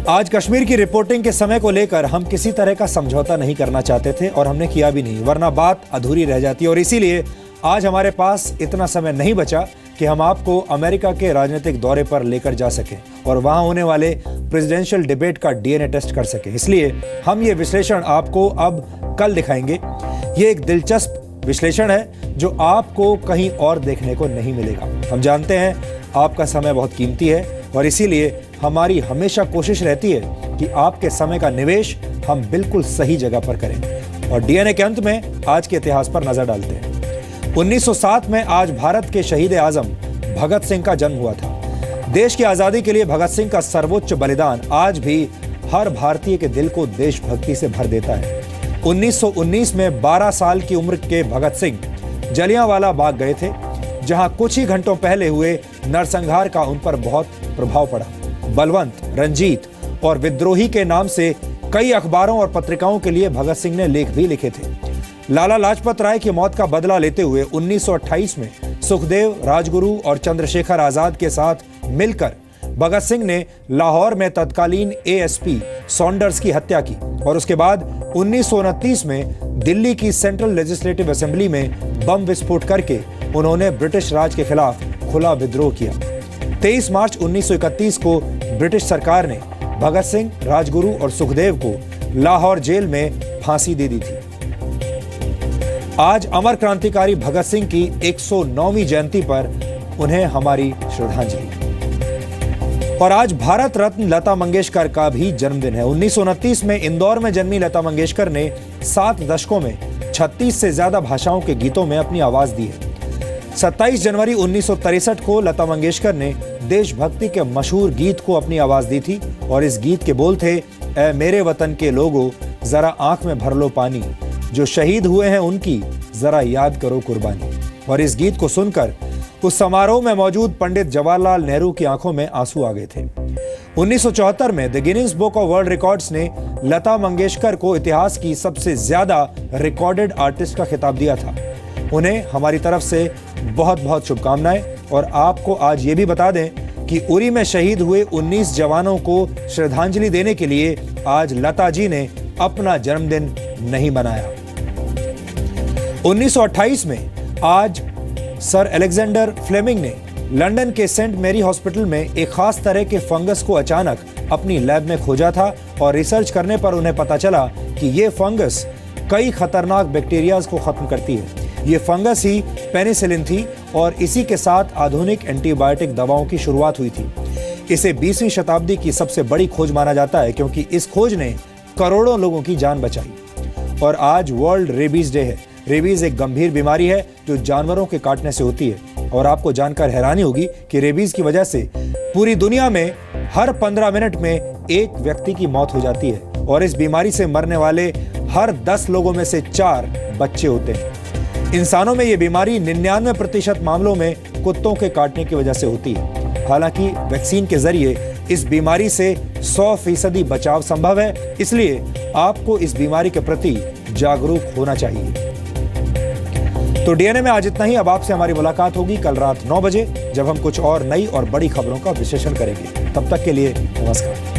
आज कश्मीर की रिपोर्टिंग के समय को लेकर हम किसी तरह का समझौता नहीं करना चाहते थे और हमने किया भी नहीं, वरना बात अधूरी रह जाती। और इसीलिए आज हमारे पास इतना समय नहीं बचा कि हम आपको अमेरिका के राजनीतिक दौरे पर लेकर जा सकें और वहां होने वाले प्रेसिडेंशियल डिबेट का डीएनए टेस्ट कर सकें। इसलिए हम ये विश्लेषण आपको अब कल दिखाएंगे। ये एक दिलचस्प विश्लेषण है जो आपको कहीं और देखने को नहीं मिलेगा। हम जानते हैं आपका समय बहुत कीमती है और इसीलिए हमारी हमेशा कोशिश रहती है कि आपके समय का निवेश हम बिल्कुल सही जगह पर करें। और डीएनए के अंत में आज के इतिहास पर नजर डालते हैं। 1907 में आज भारत के शहीद आजम भगत सिंह का जन्म हुआ था। देश की आजादी के लिए भगत सिंह का सर्वोच्च बलिदान आज भी हर भारतीय के दिल को देशभक्ति से भर देता है। 1919 में 12 साल की उम्र के भगत सिंह जलियांवाला बाग गए थे, जहां कुछ ही घंटों पहले हुए नरसंहार का उन पर बहुत प्रभाव पड़ा। बलवंत, रंजीत और विद्रोही के नाम से कई अखबारों और पत्रिकाओं के लिए भगत सिंह ने लेख भी लिखे थे। लाला लाजपत राय की मौत का बदला लेते हुए 1928 में सुखदेव, राजगुरु और चंद्रशेखर आजाद के साथ मिलकर भगत सिंह ने लाहौर में तत्कालीन एएसपी सॉन्डर्स की हत्या की और उसके बाद 1929 में दिल्ली की सेंट्रल लेजिस्लेटिव असेंबली में बम विस्फोट करके उन्होंने ब्रिटिश राज के खिलाफ खुला विद्रोह किया। 23 मार्च 1931 को ब्रिटिश सरकार ने भगत सिंह, राजगुरु और सुखदेव को लाहौर जेल में फांसी दे दी थी। आज अमर क्रांतिकारी भगत सिंह की 109वीं जयंती पर उन्हें हमारी श्रद्धांजलि। और आज भारत रत्न लता मंगेशकर का भी जन्मदिन है। 1929 में इंदौर में जन्मी लता मंगेशकर ने 7 दशकों में 36 से ज्यादा भाषाओं के गीतों में अपनी आवाज दी है। 27 जनवरी 1963 को लता मंगेशकर ने देशभक्ति के मशहूर गीत को अपनी आवाज दी थी और इस गीत के बोल थे, ऐ मेरे वतन के लोगों जरा आंख में भर लो पानी, जो शहीद हुए हैं उनकी जरा याद करो कुर्बानी। और इस गीत को सुनकर उस समारोह में मौजूद पंडित जवाहरलाल नेहरू की आंखों में आंसू आ गए थे। 1974 में the Guinness book of world records ने लता मंगेशकर को इतिहास की सबसे ज्यादा रिकॉर्डेड आर्टिस्ट का खिताब दिया था। उन्हें हमारी तरफ से बहुत बहुत शुभकामनाएं। और आपको आज ये भी बता दें कि उरी में शहीद हुए 19 जवानों को श्रद्धांजलि देने के लिए आज लता जी ने अपना जन्मदिन नहीं मनाया। 1928 में आज सर अलेक्जेंडर फ्लेमिंग ने लंदन के सेंट मैरी हॉस्पिटल में एक खास तरह के फंगस को अचानक अपनी लैब में खोजा था और रिसर्च करने पर उन्हें पता चला कि ये फंगस कई खतरनाक बैक्टीरियाज को खत्म करती है। ये फंगस ही पेनिसिलिन थी और इसी के साथ आधुनिक एंटीबायोटिक दवाओं की शुरुआत हुई थी। इसे 20वीं शताब्दी की सबसे बड़ी खोज माना जाता है क्योंकि इस खोज ने करोड़ों लोगों की जान बचाई। और आज वर्ल्ड रेबीज डे है। रेबीज एक गंभीर बीमारी है जो जानवरों के काटने से होती है और आपको जानकर हैरानी होगी कि रेबीज की वजह से पूरी दुनिया में हर 15 मिनट में एक व्यक्ति की मौत हो जाती है और इस बीमारी से मरने वाले हर 10 लोगों में से 4 बच्चे होते हैं। इंसानों में यह बीमारी 99% मामलों में कुत्तों के काटने की वजह से होती है। हालांकि वैक्सीन के जरिए इस बीमारी से 100% बचाव संभव है, इसलिए आपको इस बीमारी के प्रति जागरूक होना चाहिए। तो डीएनए में आज इतना ही। अब आपसे हमारी मुलाकात होगी कल रात 9 बजे, जब हम कुछ और नई और बड़ी खबरों का विश्लेषण करेंगे। तब तक के लिए नमस्कार।